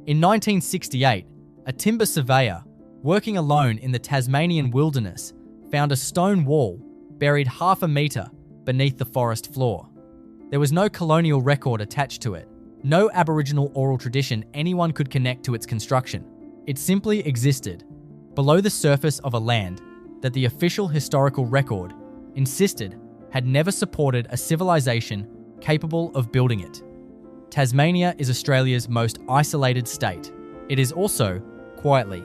In 1968, a timber surveyor, working alone in the Tasmanian wilderness, found a stone wall buried half a metre beneath the forest floor. There was no colonial record attached to it, no Aboriginal oral tradition anyone could connect to its construction. It simply existed, below the surface of a land that the official historical record insisted had never supported a civilization capable of building it. Tasmania is Australia's most isolated state. It is also, quietly,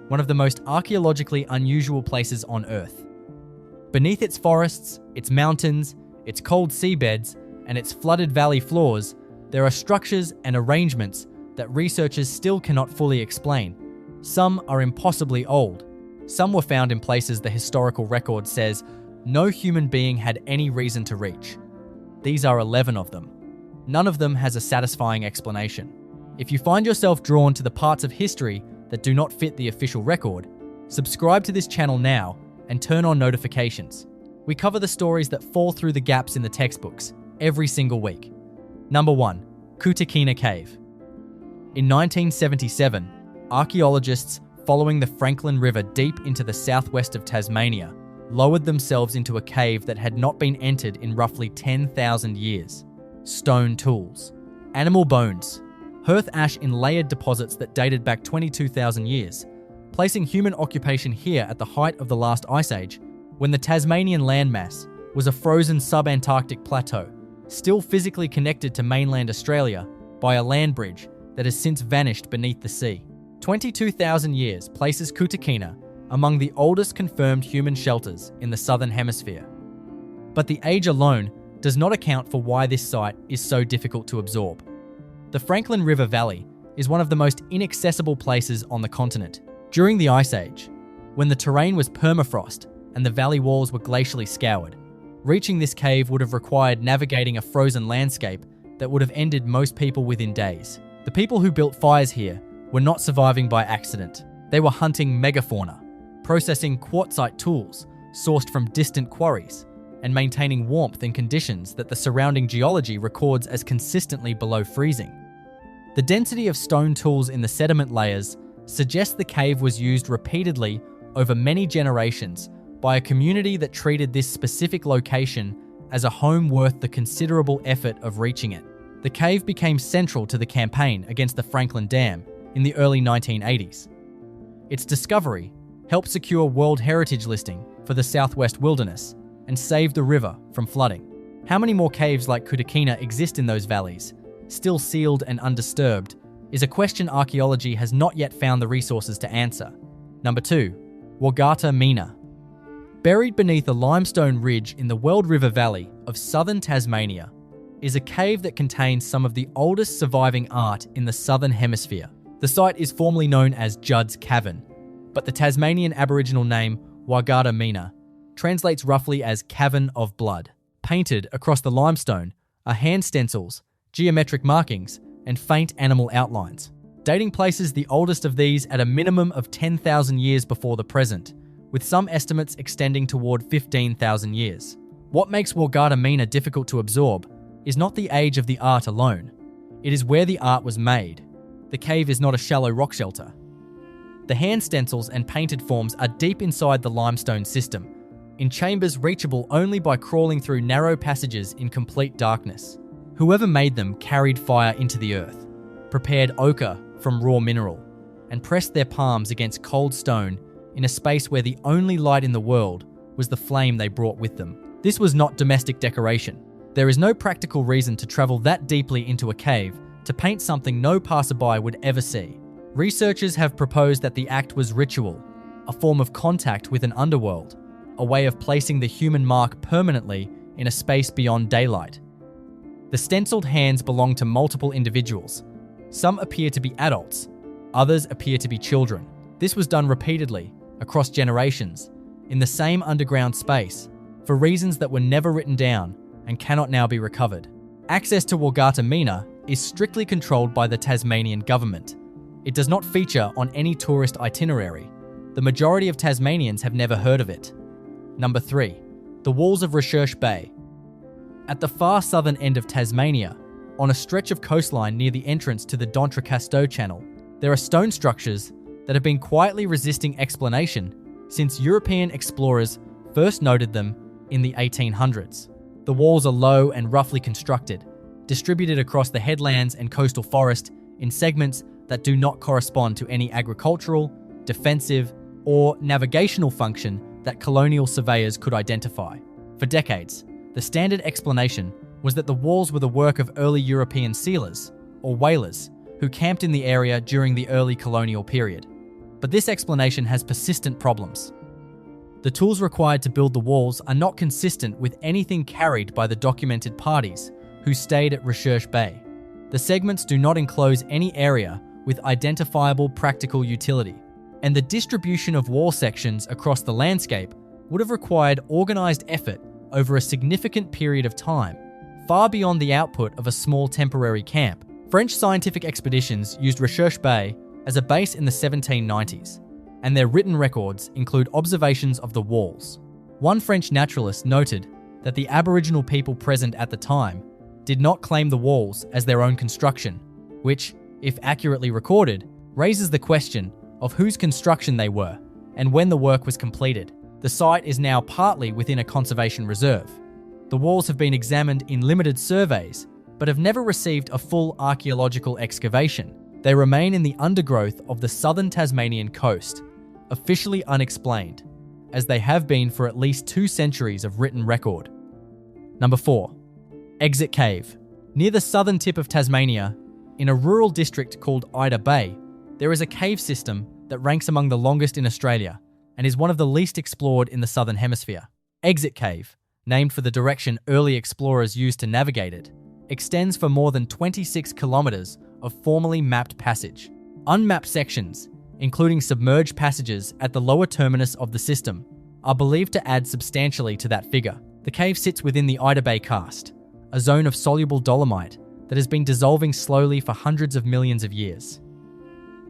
one of the most archaeologically unusual places on Earth. Beneath its forests, its mountains, its cold seabeds, and its flooded valley floors, there are structures and arrangements that researchers still cannot fully explain. Some are impossibly old. Some were found in places the historical record says no human being had any reason to reach. These are 11 of them. None of them has a satisfying explanation. If you find yourself drawn to the parts of history that do not fit the official record, subscribe to this channel now and turn on notifications. We cover the stories that fall through the gaps in the textbooks every single week. Number 1. Coutina Cave. In 1977, archaeologists following the Franklin River deep into the southwest of Tasmania lowered themselves into a cave that had not been entered in roughly 10,000 years. Stone tools, animal bones, hearth ash in layered deposits that dated back 22,000 years, placing human occupation here at the height of the last ice age, when the Tasmanian landmass was a frozen sub-Antarctic plateau, still physically connected to mainland Australia by a land bridge that has since vanished beneath the sea. 22,000 years places Coutina among the oldest confirmed human shelters in the southern hemisphere. But the age alone does not account for why this site is so difficult to absorb. The Franklin River Valley is one of the most inaccessible places on the continent. During the Ice Age, when the terrain was permafrost and the valley walls were glacially scoured, reaching this cave would have required navigating a frozen landscape that would have ended most people within days. The people who built fires here were not surviving by accident. They were hunting megafauna, processing quartzite tools sourced from distant quarries, and maintaining warmth in conditions that the surrounding geology records as consistently below freezing. The density of stone tools in the sediment layers suggests the cave was used repeatedly over many generations by a community that treated this specific location as a home worth the considerable effort of reaching it. The cave became central to the campaign against the Franklin Dam in the early 1980s. Its discovery helped secure World Heritage listing for the Southwest Wilderness and saved the river from flooding. How many more caves like Coutina exist in those valleys, still sealed and undisturbed, is a question archaeology has not yet found the resources to answer. Number 2. Wagardamina. Buried beneath a limestone ridge in the Weld River Valley of southern Tasmania is a cave that contains some of the oldest surviving art in the southern hemisphere. The site is formerly known as Judd's Cavern, but the Tasmanian Aboriginal name Wagardamina translates roughly as Cavern of Blood. Painted across the limestone are hand stencils, geometric markings, and faint animal outlines. Dating places the oldest of these at a minimum of 10,000 years before the present, with some estimates extending toward 15,000 years. What makes Wagardamina difficult to absorb is not the age of the art alone. It is where the art was made. The cave is not a shallow rock shelter. The hand stencils and painted forms are deep inside the limestone system, in chambers reachable only by crawling through narrow passages in complete darkness. Whoever made them carried fire into the earth, prepared ochre from raw mineral, and pressed their palms against cold stone in a space where the only light in the world was the flame they brought with them. This was not domestic decoration. There is no practical reason to travel that deeply into a cave to paint something no passerby would ever see. Researchers have proposed that the act was ritual, a form of contact with an underworld, a way of placing the human mark permanently in a space beyond daylight. The stenciled hands belong to multiple individuals. Some appear to be adults, others appear to be children. This was done repeatedly, across generations, in the same underground space, for reasons that were never written down and cannot now be recovered. Access to Wagardamina is strictly controlled by the Tasmanian government. It does not feature on any tourist itinerary. The majority of Tasmanians have never heard of it. Number 3. The walls of Recherche Bay. At the far southern end of Tasmania, on a stretch of coastline near the entrance to the D'Entrecasteaux Channel, There are stone structures that have been quietly resisting explanation since European explorers first noted them in the 1800s. The walls are low and roughly constructed, distributed across the headlands and coastal forest in segments that do not correspond to any agricultural, defensive, or navigational function that colonial surveyors could identify. For decades, the standard explanation was that the walls were the work of early European sealers, or whalers, who camped in the area during the early colonial period. But this explanation has persistent problems. The tools required to build the walls are not consistent with anything carried by the documented parties who stayed at Recherche Bay. The segments do not enclose any area with identifiable practical utility, and the distribution of wall sections across the landscape would have required organized effort over a significant period of time, far beyond the output of a small temporary camp. French scientific expeditions used Recherche Bay as a base in the 1790s, and their written records include observations of the walls. One French naturalist noted that the Aboriginal people present at the time did not claim the walls as their own construction, which, if accurately recorded, raises the question of whose construction they were and when the work was completed. The site is now partly within a conservation reserve. The walls have been examined in limited surveys, but have never received a full archaeological excavation. They remain in the undergrowth of the southern Tasmanian coast, officially unexplained, as they have been for at least 2 centuries of written record. Number 4. Exit Cave. Near the southern tip of Tasmania, in a rural district called Ida Bay, there is a cave system that ranks among the longest in Australia and is one of the least explored in the southern hemisphere. Exit Cave, named for the direction early explorers used to navigate it, extends for more than 26 kilometres of formerly mapped passage. Unmapped sections, including submerged passages at the lower terminus of the system, are believed to add substantially to that figure. The cave sits within the Ida Bay karst, a zone of soluble dolomite that has been dissolving slowly for hundreds of millions of years.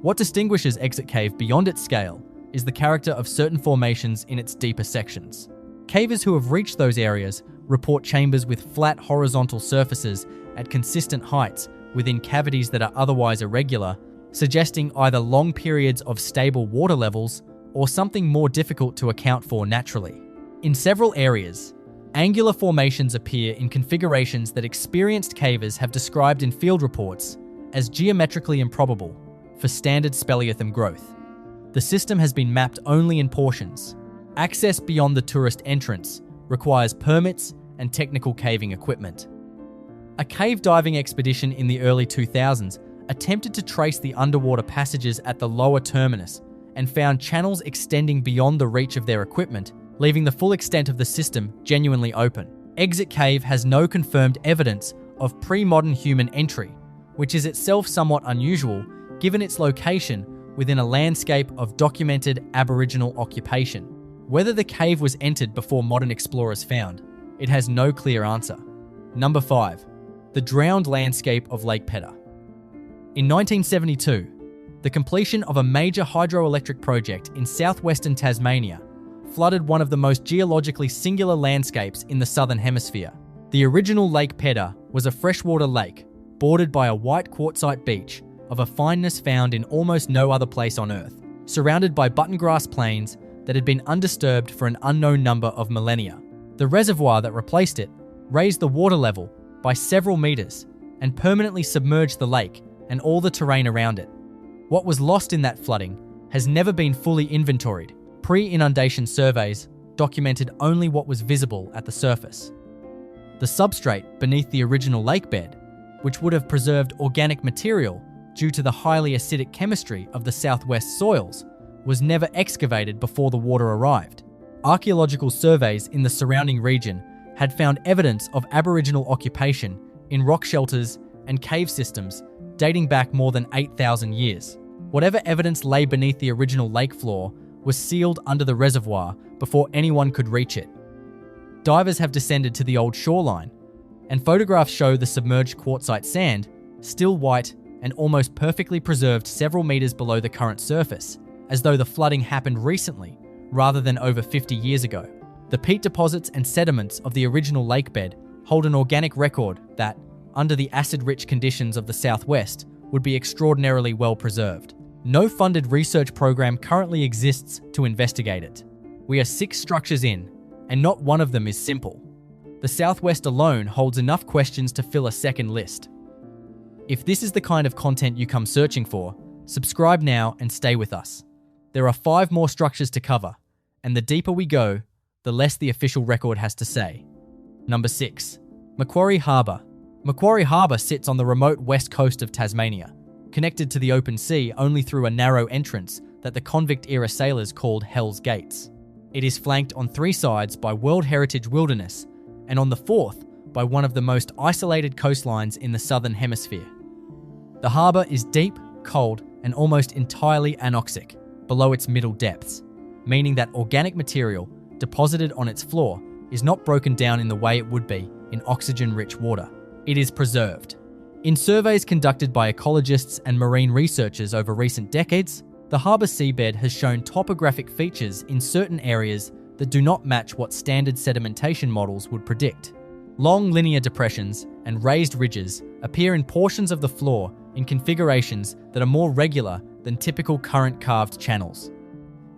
What distinguishes Exit Cave beyond its scale is the character of certain formations in its deeper sections. Cavers who have reached those areas report chambers with flat horizontal surfaces at consistent heights within cavities that are otherwise irregular, suggesting either long periods of stable water levels or something more difficult to account for naturally. In several areas, angular formations appear in configurations that experienced cavers have described in field reports as geometrically improbable for standard speleothem growth. The system has been mapped only in portions. Access beyond the tourist entrance requires permits and technical caving equipment. A cave diving expedition in the early 2000s attempted to trace the underwater passages at the lower terminus and found channels extending beyond the reach of their equipment, leaving the full extent of the system genuinely open. Exit Cave has no confirmed evidence of pre-modern human entry, which is itself somewhat unusual given its location within a landscape of documented Aboriginal occupation. Whether the cave was entered before modern explorers found, it has no clear answer. Number 5. The drowned landscape of Lake Pedder. In 1972, the completion of a major hydroelectric project in southwestern Tasmania flooded one of the most geologically singular landscapes in the southern hemisphere. The original Lake Pedder was a freshwater lake bordered by a white quartzite beach of a fineness found in almost no other place on Earth, surrounded by buttongrass plains that had been undisturbed for an unknown number of millennia. The reservoir that replaced it raised the water level by several meters and permanently submerged the lake and all the terrain around it. What was lost in that flooding has never been fully inventoried. Pre-inundation surveys documented only what was visible at the surface. The substrate beneath the original lake bed, which would have preserved organic material due to the highly acidic chemistry of the southwest soils, was never excavated before the water arrived. Archaeological surveys in the surrounding region had found evidence of Aboriginal occupation in rock shelters and cave systems dating back more than 8,000 years. Whatever evidence lay beneath the original lake floor was sealed under the reservoir before anyone could reach it. Divers have descended to the old shoreline, and photographs show the submerged quartzite sand, still white and almost perfectly preserved several meters below the current surface, as though the flooding happened recently rather than over 50 years ago. The peat deposits and sediments of the original lake bed hold an organic record that, under the acid-rich conditions of the southwest, would be extraordinarily well preserved. No funded research program currently exists to investigate it. We are 6 structures in, and not one of them is simple. The southwest alone holds enough questions to fill a second list. If this is the kind of content you come searching for, subscribe now and stay with us. There are 5 more structures to cover, and the deeper we go, the less the official record has to say. Number 6. Macquarie Harbour. Macquarie Harbour sits on the remote west coast of Tasmania, connected to the open sea only through a narrow entrance that the convict-era sailors called Hell's Gates. It is flanked on 3 sides by World Heritage wilderness, and on the 4th by one of the most isolated coastlines in the southern hemisphere. The harbour is deep, cold, and almost entirely anoxic below its middle depths, meaning that organic material deposited on its floor is not broken down in the way it would be in oxygen-rich water. It is preserved. In surveys conducted by ecologists and marine researchers over recent decades, the harbour seabed has shown topographic features in certain areas that do not match what standard sedimentation models would predict. Long linear depressions and raised ridges appear in portions of the floor in configurations that are more regular than typical current-carved channels.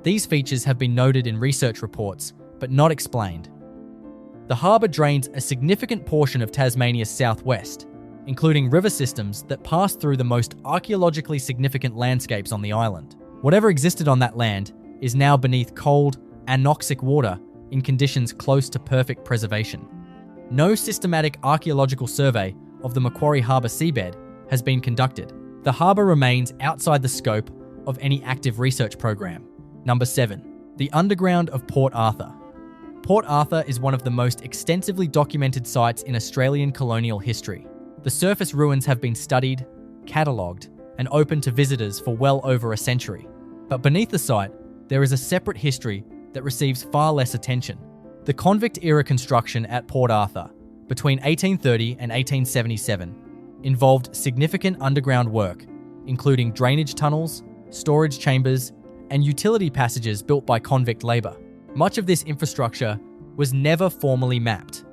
These features have been noted in research reports, but not explained. The harbour drains a significant portion of Tasmania's southwest, including river systems that pass through the most archaeologically significant landscapes on the island. Whatever existed on that land is now beneath cold, anoxic water in conditions close to perfect preservation. No systematic archaeological survey of the Macquarie Harbour seabed has been conducted. The harbour remains outside the scope of any active research program. Number 7. The underground of Port Arthur. Port Arthur is one of the most extensively documented sites in Australian colonial history. The surface ruins have been studied, catalogued, and open to visitors for well over a century. But beneath the site, there is a separate history that receives far less attention. The convict-era construction at Port Arthur, between 1830 and 1877, involved significant underground work, including drainage tunnels, storage chambers, and utility passages built by convict labour. Much of this infrastructure was never formally mapped.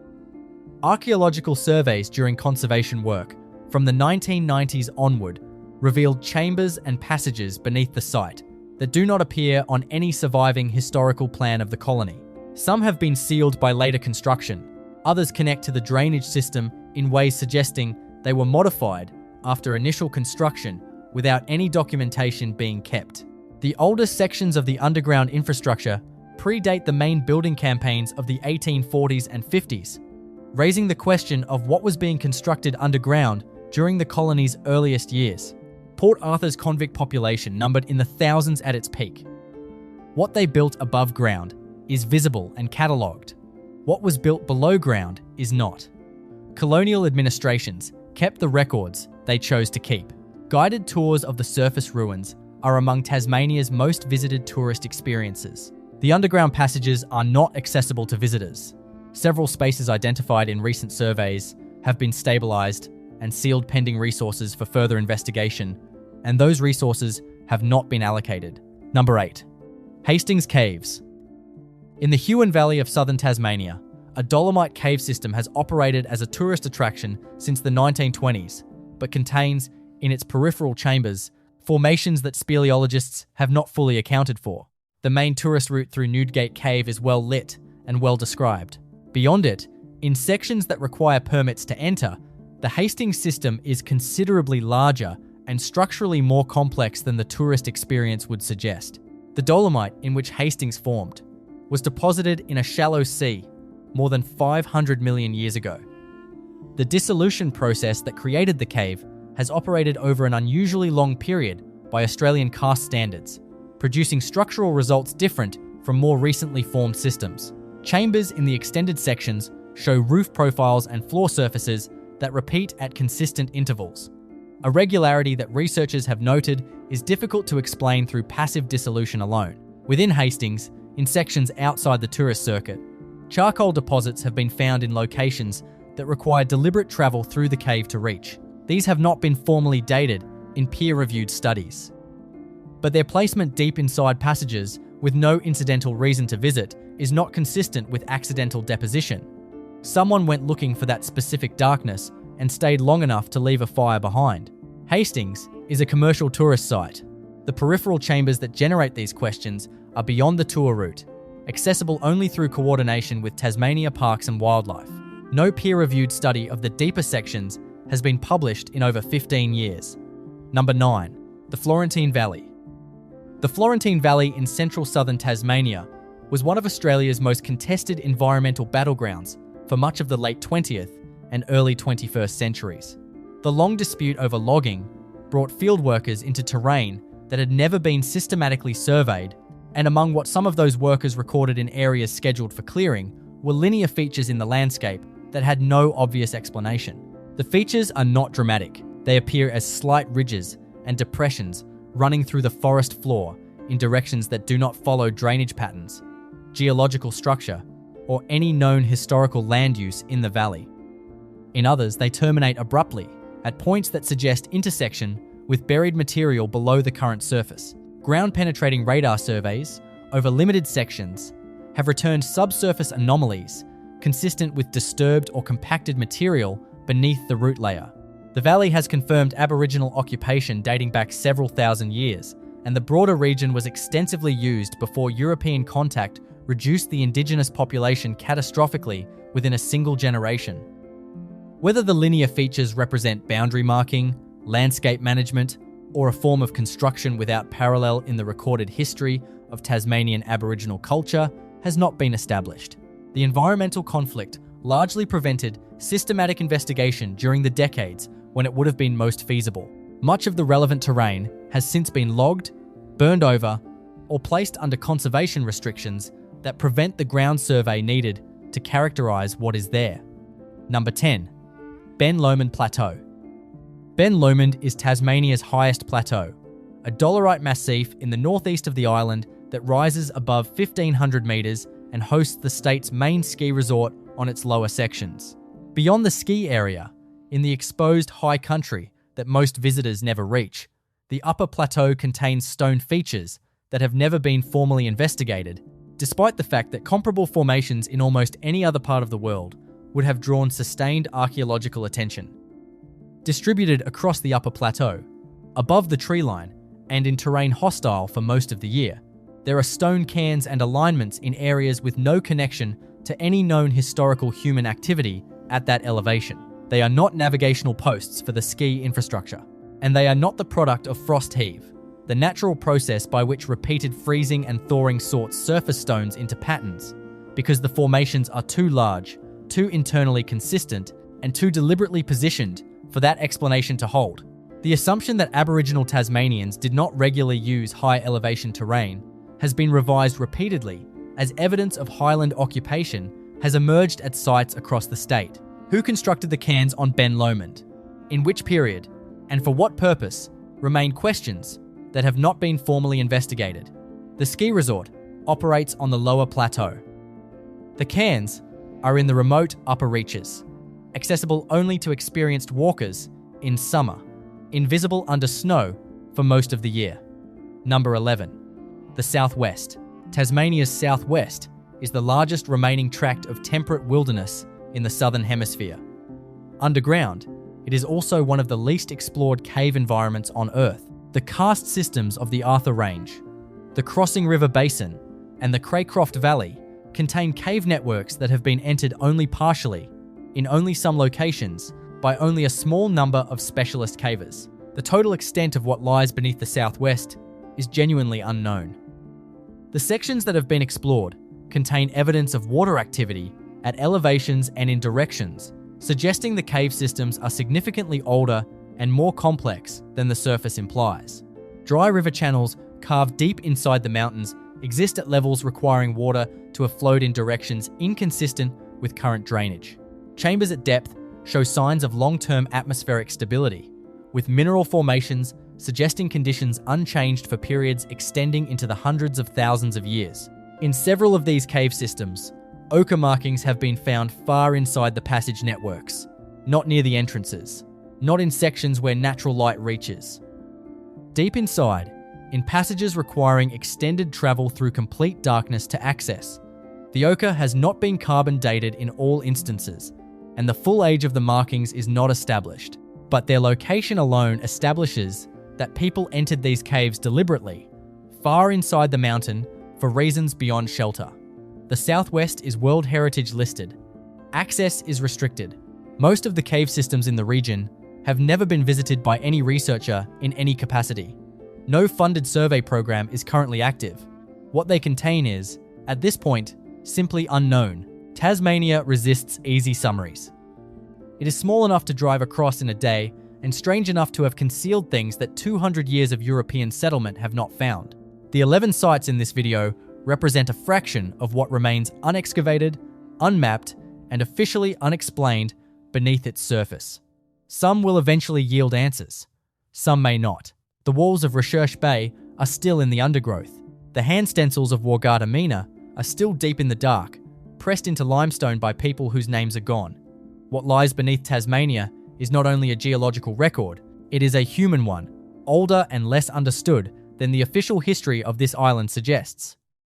Archaeological surveys during conservation work from the 1990s onward revealed chambers and passages beneath the site that do not appear on any surviving historical plan of the colony. Some have been sealed by later construction, others connect to the drainage system in ways suggesting they were modified after initial construction without any documentation being kept. The oldest sections of the underground infrastructure predate the main building campaigns of the 1840s and 50s, raising the question of what was being constructed underground during the colony's earliest years. Port Arthur's convict population numbered in the thousands at its peak. What they built above ground is visible and catalogued. What was built below ground is not. Colonial administrations kept the records they chose to keep. Guided tours of the surface ruins are among Tasmania's most visited tourist experiences. The underground passages are not accessible to visitors. Several spaces identified in recent surveys have been stabilised and sealed pending resources for further investigation, and those resources have not been allocated. Number 8. Hastings Caves. In the Huon Valley of southern Tasmania, a dolomite cave system has operated as a tourist attraction since the 1920s, but contains, in its peripheral chambers, formations that speleologists have not fully accounted for. The main tourist route through Newgate Cave is well lit and well described. Beyond it, in sections that require permits to enter, the Hastings system is considerably larger and structurally more complex than the tourist experience would suggest. The dolomite in which Hastings formed was deposited in a shallow sea more than 500 million years ago. The dissolution process that created the cave has operated over an unusually long period by Australian karst standards, producing structural results different from more recently formed systems. Chambers in the extended sections show roof profiles and floor surfaces that repeat at consistent intervals. A regularity that researchers have noted is difficult to explain through passive dissolution alone. Within Hastings, in sections outside the tourist circuit, charcoal deposits have been found in locations that require deliberate travel through the cave to reach. These have not been formally dated in peer-reviewed studies. But their placement deep inside passages with no incidental reason to visit is not consistent with accidental deposition. Someone went looking for that specific darkness and stayed long enough to leave a fire behind. Hastings is a commercial tourist site. The peripheral chambers that generate these questions are beyond the tour route, accessible only through coordination with Tasmania Parks and Wildlife. No peer-reviewed study of the deeper sections has been published in over 15 years. Number 9. The Florentine Valley. The Florentine Valley in central southern Tasmania was one of Australia's most contested environmental battlegrounds for much of the late 20th and early 21st centuries. The long dispute over logging brought field workers into terrain that had never been systematically surveyed, and among what some of those workers recorded in areas scheduled for clearing were linear features in the landscape that had no obvious explanation. The features are not dramatic. They appear as slight ridges and depressions running through the forest floor in directions that do not follow drainage patterns, geological structure, or any known historical land use in the valley. In others, they terminate abruptly at points that suggest intersection with buried material below the current surface. Ground-penetrating radar surveys over limited sections have returned subsurface anomalies consistent with disturbed or compacted material beneath the root layer. The valley has confirmed Aboriginal occupation dating back several thousand years, and the broader region was extensively used before European contact reduced the indigenous population catastrophically within a single generation. Whether the linear features represent boundary marking, landscape management, or a form of construction without parallel in the recorded history of Tasmanian Aboriginal culture has not been established. The environmental conflict largely prevented systematic investigation during the decades when it would have been most feasible. Much of the relevant terrain has since been logged, burned over, or placed under conservation restrictions that prevent the ground survey needed to characterise what is there. Number 10. Lomond Plateau. Lomond is Tasmania's highest plateau, a dolerite massif in the northeast of the island that rises above 1,500 metres and hosts the state's main ski resort on its lower sections. Beyond the ski area, in the exposed high country that most visitors never reach, the upper plateau contains stone features that have never been formally investigated, despite the fact that comparable formations in almost any other part of the world would have drawn sustained archaeological attention. Distributed across the upper plateau, above the tree line, and in terrain hostile for most of the year, there are stone cairns and alignments in areas with no connection to any known historical human activity at that elevation. They are not navigational posts for the ski infrastructure, and they are not the product of frost heave, the natural process by which repeated freezing and thawing sorts surface stones into patterns, because the formations are too large, too internally consistent, and too deliberately positioned for that explanation to hold. The assumption that Aboriginal Tasmanians did not regularly use high elevation terrain has been revised repeatedly as evidence of highland occupation has emerged at sites across the state. Who constructed the cairns on Lomond? In which period? And for what purpose? Remain questions that have not been formally investigated. The ski resort operates on the lower plateau. The cairns are in the remote upper reaches, accessible only to experienced walkers in summer, invisible under snow for most of the year. Number 11. The Southwest. Tasmania's southwest is the largest remaining tract of temperate wilderness in the southern hemisphere. Underground, it is also one of the least explored cave environments on Earth. The karst systems of the Arthur Range, the Crossing River Basin, and the Craycroft Valley contain cave networks that have been entered only partially, in only some locations, by only a small number of specialist cavers. The total extent of what lies beneath the southwest is genuinely unknown. The sections that have been explored contain evidence of water activity at elevations and in directions, suggesting the cave systems are significantly older and more complex than the surface implies. Dry river channels carved deep inside the mountains exist at levels requiring water to have flowed in directions inconsistent with current drainage. Chambers at depth show signs of long-term atmospheric stability, with mineral formations suggesting conditions unchanged for periods extending into the hundreds of thousands of years. In several of these cave systems, ochre markings have been found far inside the passage networks, not near the entrances, not in sections where natural light reaches. Deep inside, in passages requiring extended travel through complete darkness to access, the ochre has not been carbon dated in all instances, and the full age of the markings is not established, but their location alone establishes that people entered these caves deliberately, far inside the mountain, for reasons beyond shelter. The southwest is World Heritage listed. Access is restricted. Most of the cave systems in the region have never been visited by any researcher in any capacity. No funded survey program is currently active. What they contain is, at this point, simply unknown. Tasmania resists easy summaries. It is small enough to drive across in a day and strange enough to have concealed things that 200 years of European settlement have not found. The 11 sites in this video represent a fraction of what remains unexcavated, unmapped, and officially unexplained beneath its surface. Some will eventually yield answers. Some may not. The walls of Recherche Bay are still in the undergrowth. The hand stencils of Wagardamina are still deep in the dark, pressed into limestone by people whose names are gone. What lies beneath Tasmania is not only a geological record, it is a human one, older and less understood than the official history of this island suggests.